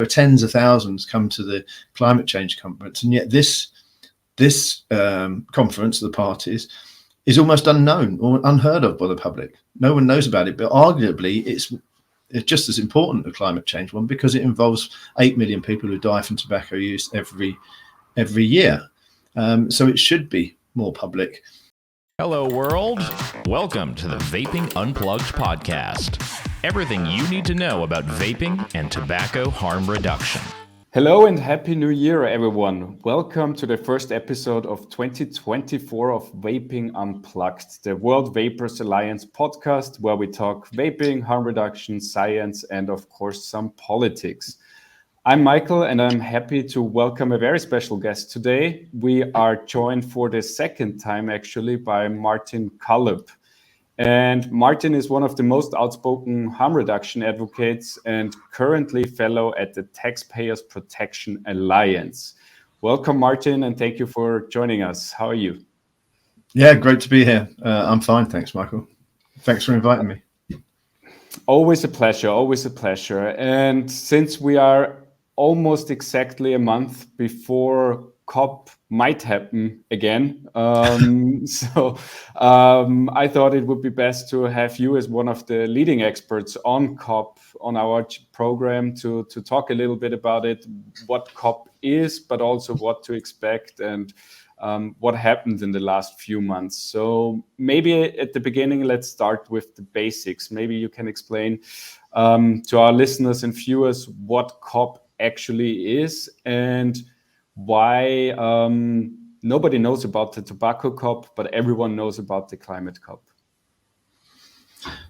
are tens of thousands come to the climate change conference, and yet this conference of the parties is almost unknown or unheard of by the public. No one knows about it, but arguably it's just as important a climate change one, because it involves 8 million people who die from tobacco use every year. So it should be more public. Hello, world. Welcome to the Vaping Unplugged podcast. Everything you need to know about vaping and tobacco harm reduction. Hello and Happy New Year, everyone. Welcome to the first episode of 2024 of Vaping Unplugged, the World Vapers Alliance podcast, where we talk vaping, harm reduction, science, and of course, some politics. I'm Michael, and I'm happy to welcome a very special guest today. We are joined for the second time, actually, by Martin Cullip. And Martin is one of the most outspoken harm reduction advocates and currently fellow at the Taxpayers Protection Alliance. Welcome, Martin, and thank you for joining us. How are you? Yeah, great to be here. I'm fine, thanks, Michael. Thanks for inviting me. Always a pleasure, always a pleasure. And since we are almost exactly a month before COP might happen again. I thought it would be best to have you as one of the leading experts on COP on our program to talk a little bit about it, what COP is, but also what to expect and what happened in the last few months. So maybe at the beginning, let's start with the basics. Maybe you can explain to our listeners and viewers what COP actually is and why nobody knows about the tobacco COP, but everyone knows about the climate COP.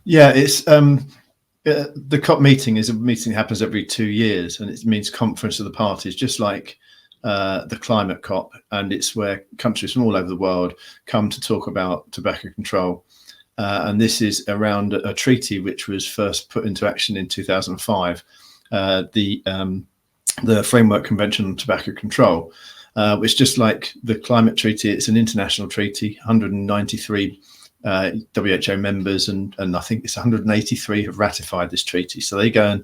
Yeah, it's the COP meeting is a meeting that happens every 2 years, and it means Conference of the Parties, just like the climate COP, and it's where countries from all over the world come to talk about tobacco control. And this is around a treaty which was first put into action in 2005, the Framework Convention on Tobacco Control, which, just like the climate treaty, it's an international treaty, 193 WHO members, and I think it's 183 have ratified this treaty. So they go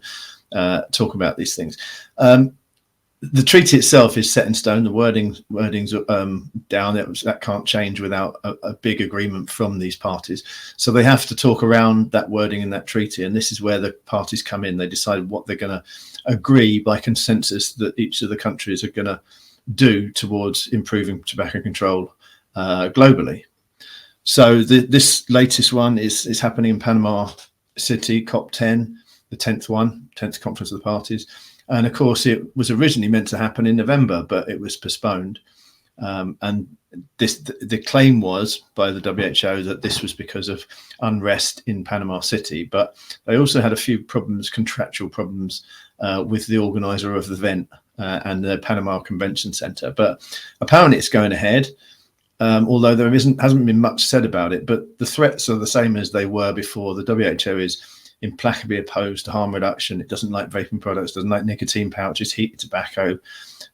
and talk about these things. The treaty itself is set in stone. The wording's down. That can't change without a big agreement from these parties. So they have to talk around that wording in that treaty. And this is where the parties come in. They decide what they're going to agree by consensus that each of the countries are going to do towards improving tobacco control globally. So this latest one is happening in Panama City, COP10, the 10th Conference of the Parties. And of course, it was originally meant to happen in November, but it was postponed. And the claim was by the WHO that this was because of unrest in Panama City. But they also had a few problems, contractual problems, with the organizer of the event and the Panama Convention Center. But apparently it's going ahead, although there hasn't been much said about it. But the threats are the same as they were before. The WHO is implacably opposed to harm reduction. It doesn't like vaping products, doesn't like nicotine pouches, heated tobacco,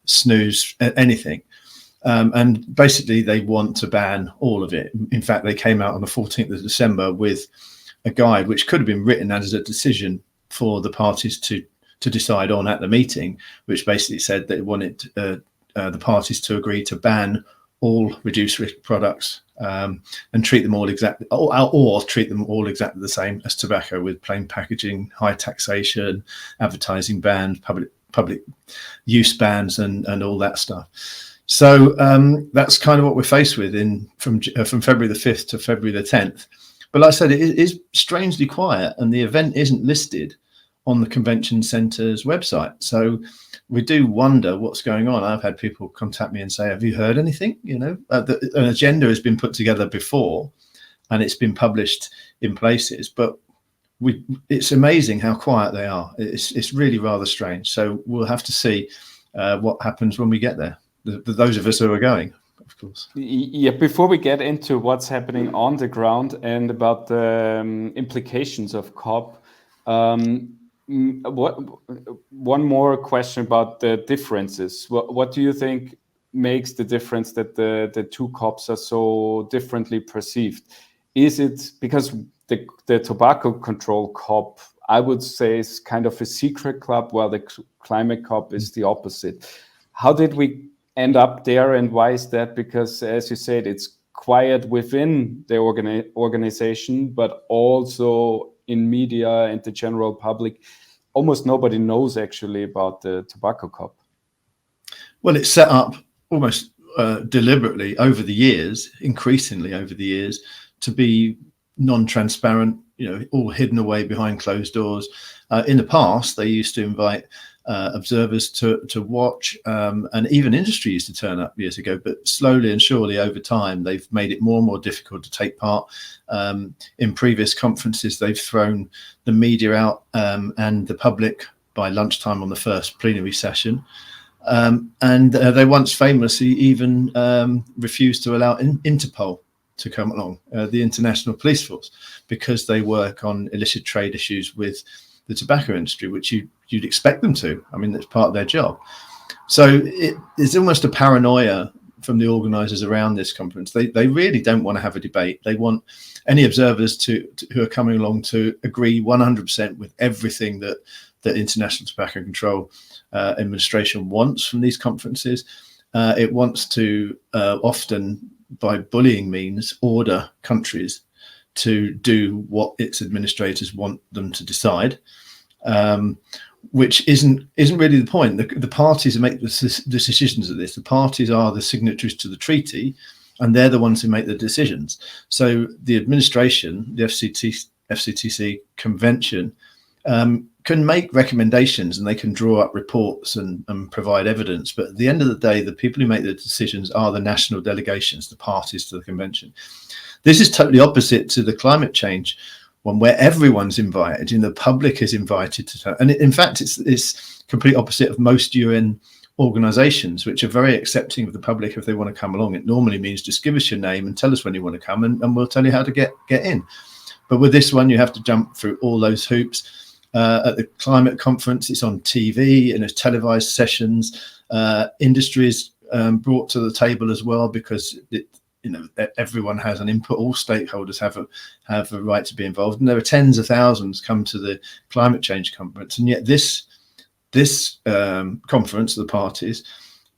snus, anything. And basically they want to ban all of it. In fact, they came out on the 14th of December with a guide which could have been written as a decision for the parties to decide on at the meeting, which basically said they wanted the parties to agree to ban all reduced risk products and treat them all exactly, or treat them all exactly the same as tobacco, with plain packaging, high taxation, advertising bans, public use bans, and all that stuff. So that's kind of what we're faced with from February the 5th to February the 10th. But like I said, it is strangely quiet, and the event isn't listed on the convention centre's website. So we do wonder what's going on. I've had people contact me and say, have you heard anything? You know, an agenda has been put together before and it's been published in places, but it's amazing how quiet they are. It's really rather strange. So we'll have to see what happens when we get there. Those of us who are going, of course. Yeah, before we get into what's happening on the ground and about the implications of COP, one more question about the differences. What do you think makes the difference that the two COPs are so differently perceived? Is it because the tobacco control COP I would say, is kind of a secret club, while the climate COP is the opposite. How did we end up there, and why is that? Because, as you said, it's quiet within the organization, but also in media and the general public. Almost nobody knows actually about the tobacco COP. Well, it's set up almost deliberately over the years, increasingly over the years, to be non-transparent, all hidden away behind closed doors. In the past, they used to invite observers to watch, and even industry used to turn up years ago, but slowly and surely over time, they've made it more and more difficult to take part. In previous conferences, they've thrown the media out and the public by lunchtime on the first plenary session. And they once famously even refused to allow Interpol to come along, the international police force, because they work on illicit trade issues with the tobacco industry, which you'd expect them to. I mean, that's part of their job. So it's almost a paranoia from the organisers around this conference. They really don't want to have a debate. They want any observers who are coming along to agree 100% with everything that International Tobacco Control Administration wants from these conferences. It wants to often, by bullying means, order countries to do what its administrators want them to decide, which isn't really the point. The parties who make the decisions of this. The parties are the signatories to the treaty, and they're the ones who make the decisions. So the administration, the FCTC convention, can make recommendations and they can draw up reports and provide evidence. But at the end of the day, the people who make the decisions are the national delegations, the parties to the convention. This is totally opposite to the climate change one, where everyone's invited, the public is invited to. And in fact, it's complete opposite of most UN organizations, which are very accepting of the public if they want to come along. It normally means just give us your name and tell us when you want to come, and we'll tell you how to get in. But with this one, you have to jump through all those hoops. At the climate conference, it's on TV and it's televised sessions. Industry is brought to the table as well, because everyone has an input. All stakeholders have a right to be involved, and there are tens of thousands come to the climate change conference. And yet this conference of the parties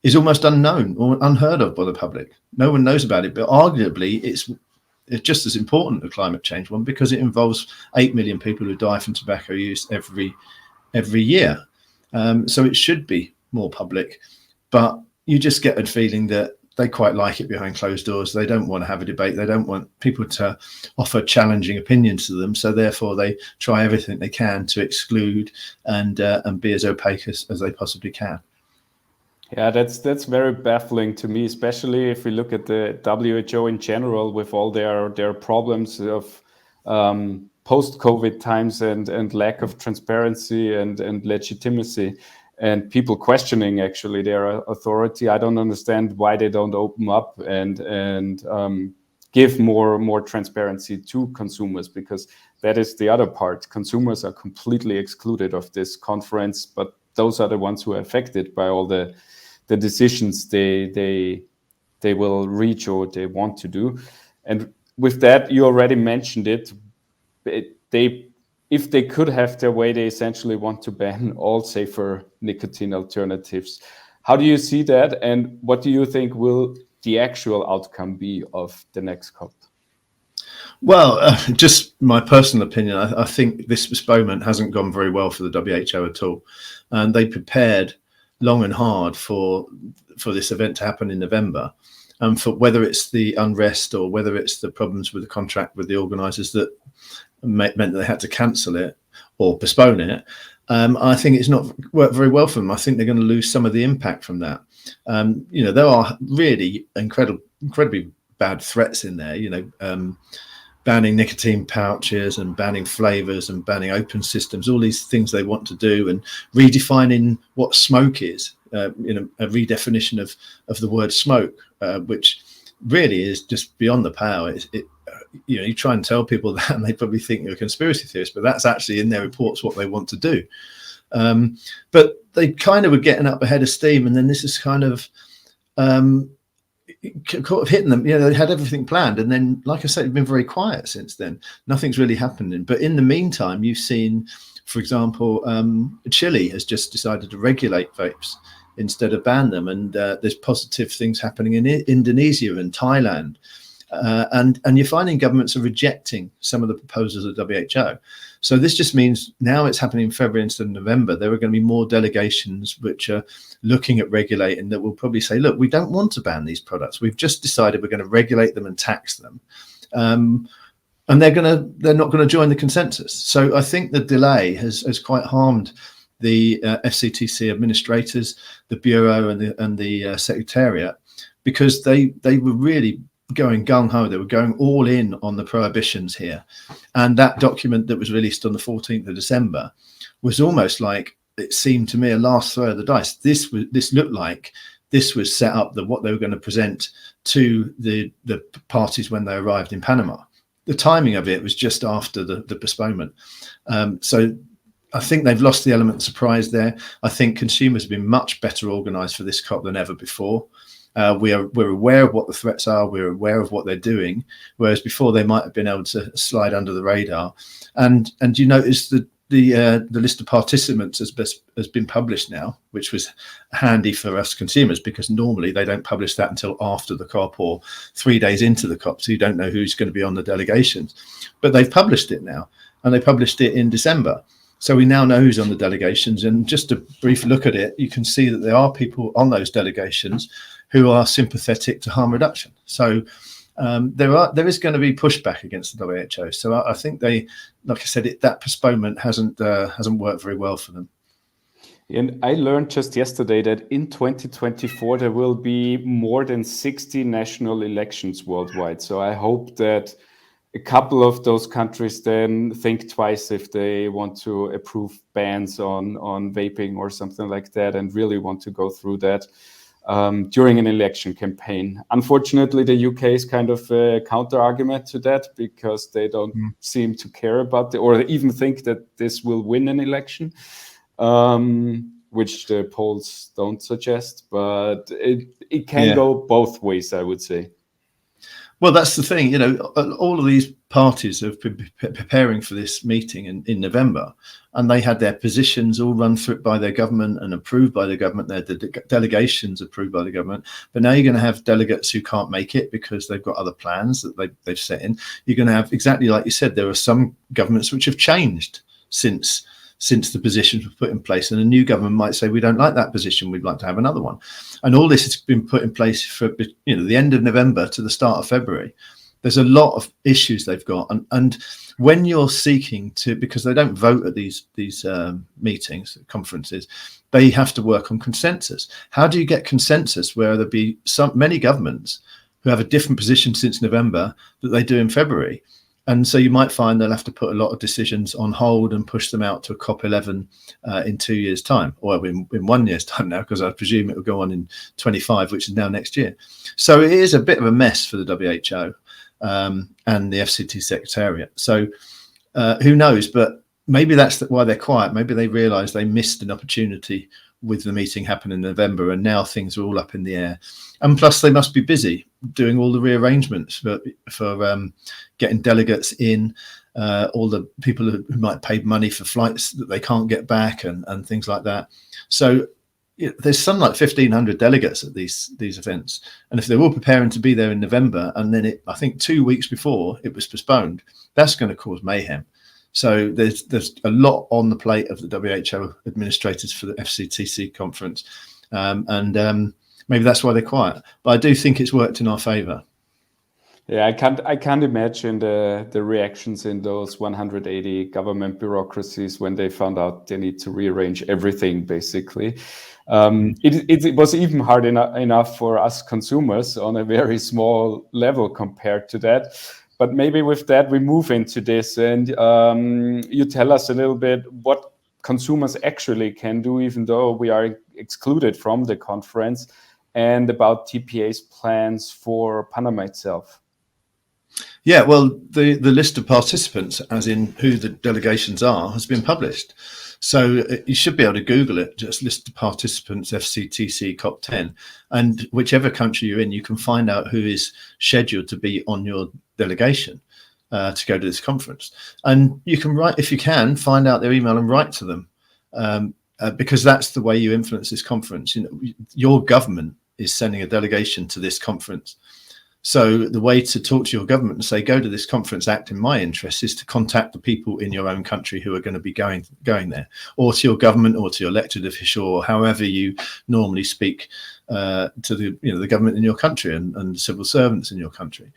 is almost unknown or unheard of by the public. No one knows about it, but arguably it's just as important, the climate change one, because it involves 8 million people who die from tobacco use every year. So it should be more public, but you just get a feeling that they quite like it behind closed doors. They don't want to have a debate. They don't want people to offer challenging opinions to them. So therefore, they try everything they can to exclude and be as opaque as they possibly can. Yeah, that's very baffling to me, especially if we look at the WHO in general, with all their problems of post-COVID times and lack of transparency and legitimacy, and people questioning actually their authority. I don't understand why they don't open up and give more transparency to consumers, because that is the other part. Consumers are completely excluded of this conference, but those are the ones who are affected by all the decisions they will reach or they want to do. And with that, you already mentioned it. If they could have their way, they essentially want to ban all safer nicotine alternatives. How do you see that, and what do you think will the actual outcome be of the next COP? Well, just my personal opinion, I think this postponement hasn't gone very well for the WHO at all. And they prepared long and hard for this event to happen in November, and for whether it's the unrest or whether it's the problems with the contract with the organisers that meant that they had to cancel it or postpone it. I think it's not worked very well for them. I think they're going to lose some of the impact from that. There are really incredibly bad threats in there. Banning nicotine pouches and banning flavors and banning open systems, all these things they want to do, and redefining what smoke is, a redefinition of the word smoke, which really is just beyond the power. You try and tell people that and they probably think you're a conspiracy theorist, but that's actually in their reports what they want to do. But they kind of were getting up ahead of steam, and then this is kind of hitting them. They had everything planned, and then, like I said, it's been very quiet since then. Nothing's really happening. But in the meantime, you've seen For example, Chile has just decided to regulate vapes instead of ban them, and there's positive things happening in Indonesia and Thailand. And you're finding governments are rejecting some of the proposals of WHO. So this just means now it's happening in February instead of November. There are going to be more delegations which are looking at regulating that will probably say, look, we don't want to ban these products. We've just decided we're going to regulate them and tax them. And they're not going to join the consensus. So I think the delay has quite harmed the FCTC administrators, the Bureau and the Secretariat, because they were really going gung-ho. They were going all in on the prohibitions here. And that document that was released on the 14th of December was almost like, it seemed to me, a last throw of the dice. This looked like this was set up that what they were going to present to the parties when they arrived in Panama. The timing of it was just after the postponement. So I think they've lost the element of surprise there. I think consumers have been much better organized for this COP than ever before. We're aware of what the threats are. We're aware of what they're doing, whereas before they might have been able to slide under the radar. And you notice that the list of participants has been published now, which was handy for us consumers, because normally they don't publish that until after the COP or 3 days into the COP, so you don't know who's going to be on the delegations. But they've published it now, and they published it in December. So we now know who's on the delegations, and just a brief look at it, you can see that there are people on those delegations who are sympathetic to harm reduction. So there is going to be pushback against the WHO. So I think they, like I said, that postponement hasn't worked very well for them. And I learned just yesterday that in 2024 there will be more than 60 national elections worldwide. So I hope that a couple of those countries then think twice if they want to approve bans on vaping or something like that, and really want to go through that during an election campaign. Unfortunately, the UK is kind of a counter argument to that, because they don't seem to care about or even think that this will win an election, which the polls don't suggest. But it can go both ways, I would say. Well, that's the thing, all of these parties have been preparing for this meeting in November, and they had their positions all run through by their government and approved by the government, their delegations approved by the government. But now you're going to have delegates who can't make it because they've got other plans that they've set in. You're going to have, exactly like you said, there are some governments which have changed since the positions were put in place, and a new government might say, we don't like that position, we'd like to have another one. And all this has been put in place for the end of November to the start of February. There's a lot of issues they've got, and when you're seeking to, because they don't vote at these meetings, conferences, they have to work on consensus. How do you get consensus where there'll be many governments who have a different position since November that they do in February? And so you might find they'll have to put a lot of decisions on hold and push them out to a COP11 in 2 years' time, or in 1 year's time now, because I presume it will go on in 25, which is now next year. So it is a bit of a mess for the WHO and the FCT Secretariat. So who knows? But maybe that's why they're quiet. Maybe they realise they missed an opportunity with the meeting happening in November, and now things are all up in the air. And plus, they must be busy doing all the rearrangements for getting delegates in, all the people who might pay money for flights that they can't get back, and things like that. So there's some like 1,500 delegates at these events, and if they're all preparing to be there in November, and then I think 2 weeks before it was postponed, that's going to cause mayhem. So there's a lot on the plate of the WHO administrators for the FCTC conference, and maybe that's why they're quiet. But I do think it's worked in our favour. Yeah, I can't imagine the reactions in those 180 government bureaucracies when they found out they need to rearrange everything, basically. It was even hard enough for us consumers on a very small level compared to that. But maybe with that, we move into this, and you tell us a little bit what consumers actually can do, even though we are excluded from the conference, and about TPA's plans for Panama itself. Yeah, well, the list of participants, as in who the delegations are, has been published. So you should be able to Google it, just list of participants, FCTC COP10. And whichever country you're in, you can find out who is scheduled to be on your delegation. to go to this conference. And you can write, if you can, find out their email and write to them, because that's the way you influence this conference. You know, your government is sending a delegation to this conference. So the way to talk to your government and say, go to this conference, act in my interest, is to contact the people in your own country who are going to be going there, or to your government, or to your elected official, or however you normally speak to the government in your country and civil servants in your country.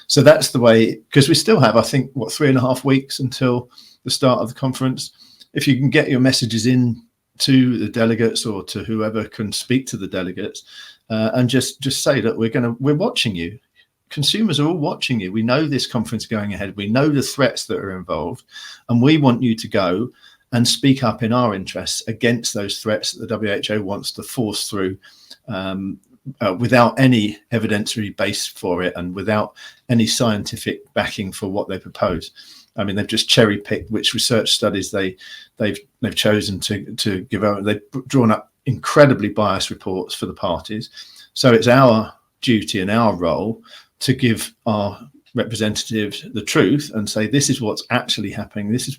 So that's the way, because we still have, I think, 3.5 weeks until the start of the conference. If you can get your messages in to the delegates or to whoever can speak to the delegates, and just say that we're watching you. Consumers are all watching you. We know this conference going ahead. We know the threats that are involved, and we want you to go and speak up in our interests against those threats that the WHO wants to force through, without any evidentiary base for it and without any scientific backing for what they propose. I mean, they've just cherry picked which research studies they've chosen to give out. They've drawn up incredibly biased reports for the parties. So it's our duty and our role to give our representatives the truth and say, this is what's actually happening. This is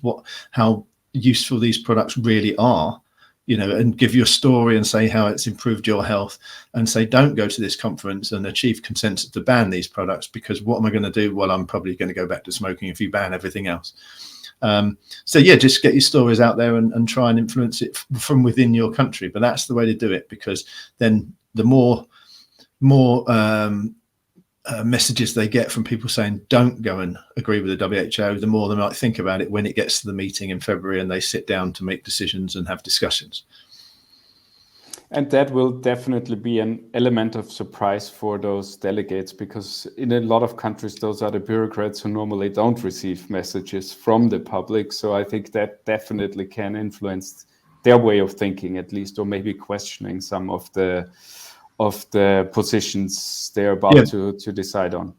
how useful these products really are, you know, and give you a story and say how it's improved your health, and say, don't go to this conference and achieve consensus to ban these products, because what am I going to do? Well, I'm probably going to go back to smoking if you ban everything else. So yeah, just get your stories out there and try and influence it from within your country. But that's the way to do it, because then the more messages they get from people saying don't go and agree with the WHO, the more they might think about it when it gets to the meeting in February and they sit down to make decisions and have discussions. And that will definitely be an element of surprise for those delegates, because in a lot of countries, those are the bureaucrats who normally don't receive messages from the public. So I think that definitely can influence their way of thinking, at least, or maybe questioning some of the positions they're about to decide on.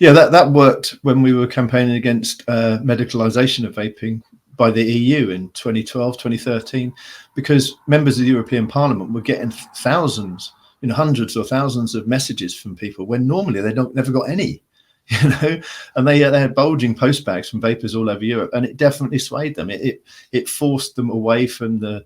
Yeah, that worked when we were campaigning against medicalisation of vaping by the EU in 2012, 2013, because members of the European Parliament were getting thousands, hundreds or thousands of messages from people when normally they never got any, and they had bulging postbags from vapors all over Europe, and it definitely swayed them. It forced them away from the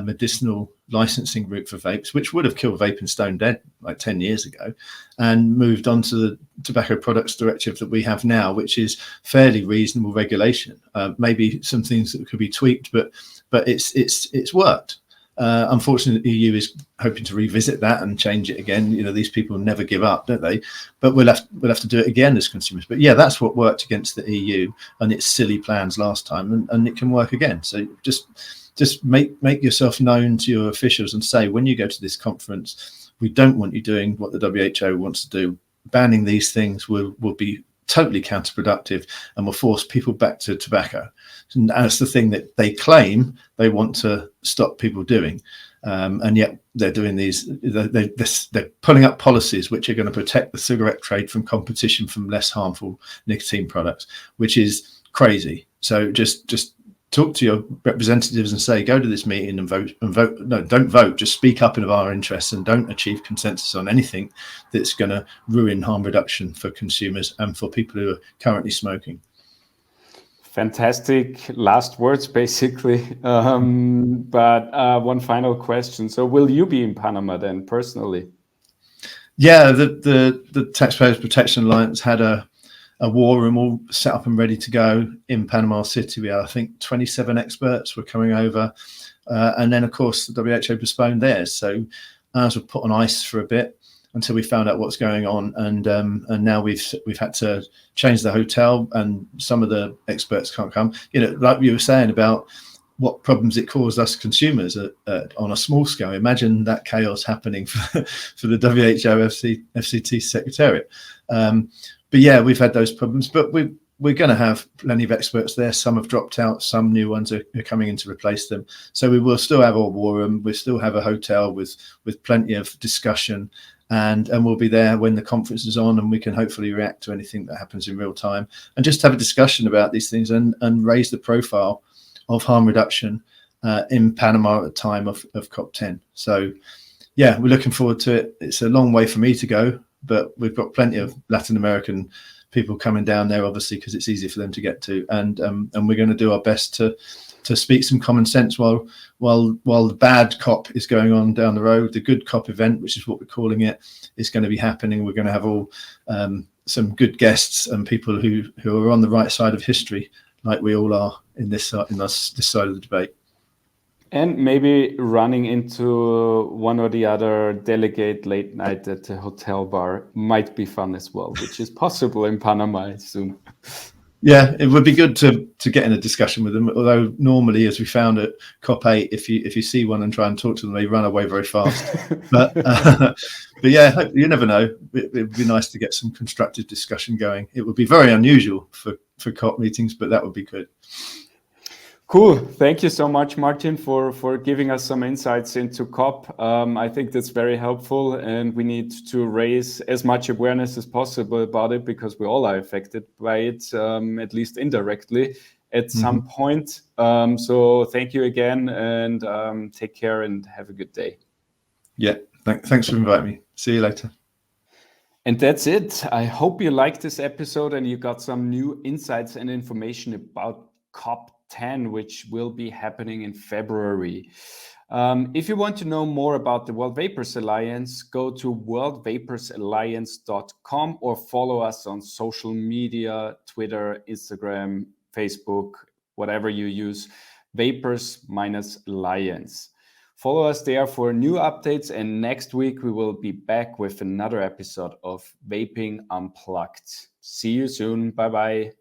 medicinal licensing route for vapes, which would have killed vaping stone dead like 10 years ago, and moved on to the Tobacco Products Directive that we have now, which is fairly reasonable regulation. Maybe some things that could be tweaked, but it's worked. Unfortunately, the EU is hoping to revisit that and change it again. These people never give up, don't they? But we'll have to do it again as consumers. But yeah, that's what worked against the EU and its silly plans last time, and it can work again. So just make yourself known to your officials and say, when you go to this conference, we don't want you doing what the WHO wants to do. Banning these things will be totally counterproductive and will force people back to tobacco. And that's the thing that they claim they want to stop people doing. And yet they're doing they're pulling up policies which are going to protect the cigarette trade from competition from less harmful nicotine products, which is crazy. So just talk to your representatives and say, go to this meeting and vote. No, don't vote. Just speak up in our interests and don't achieve consensus on anything that's going to ruin harm reduction for consumers and for people who are currently smoking. Fantastic last words, basically. But one final question. So will you be in Panama then, personally? Yeah, the Taxpayers Protection Alliance had a war room all set up and ready to go in Panama City. We had, I think, 27 experts were coming over. And then, of course, the WHO postponed theirs. So ours were put on ice for a bit until we found out what's going on. And now we've had to change the hotel, and some of the experts can't come. Like you were saying about what problems it caused us consumers on a small scale. Imagine that chaos happening for the WHO FCT Secretariat. But yeah, we've had those problems, but we're going to have plenty of experts there. Some have dropped out, some new ones are coming in to replace them. So we will still have a war room. We still have a hotel with plenty of discussion, and we'll be there when the conference is on, and we can hopefully react to anything that happens in real time and just have a discussion about these things and raise the profile of harm reduction in Panama at the time of COP10. So yeah, we're looking forward to it. It's a long way for me to go, but we've got plenty of Latin American people coming down there, obviously, because it's easy for them to get to. And we're going to do our best to speak some common sense while the bad COP is going on down the road. The good COP event, which is what we're calling it, is going to be happening. We're going to have all some good guests and people who are on the right side of history, like we all are in this side of the debate. And maybe running into one or the other delegate late night at the hotel bar might be fun as well, which is possible in Panama, I assume. Yeah, it would be good to get in a discussion with them. Although normally, as we found at COP8, if you see one and try and talk to them, they run away very fast. but yeah, you never know. It'd be nice to get some constructive discussion going. It would be very unusual for COP meetings, but that would be good. Cool. Thank you so much, Martin, for giving us some insights into COP. I think that's very helpful, and we need to raise as much awareness as possible about it because we all are affected by it, at least indirectly at some point. So thank you again, and take care and have a good day. Yeah, thanks for inviting me. See you later. And that's it. I hope you liked this episode and you got some new insights and information about COP10, which will be happening in February. If you want to know more about the World Vapers Alliance, go to worldvapersalliance.com or follow us on social media, Twitter, Instagram, Facebook, whatever you use, Vapers-Alliance. Follow us there for new updates, and next week we will be back with another episode of Vaping Unplugged. See you soon. Bye-bye.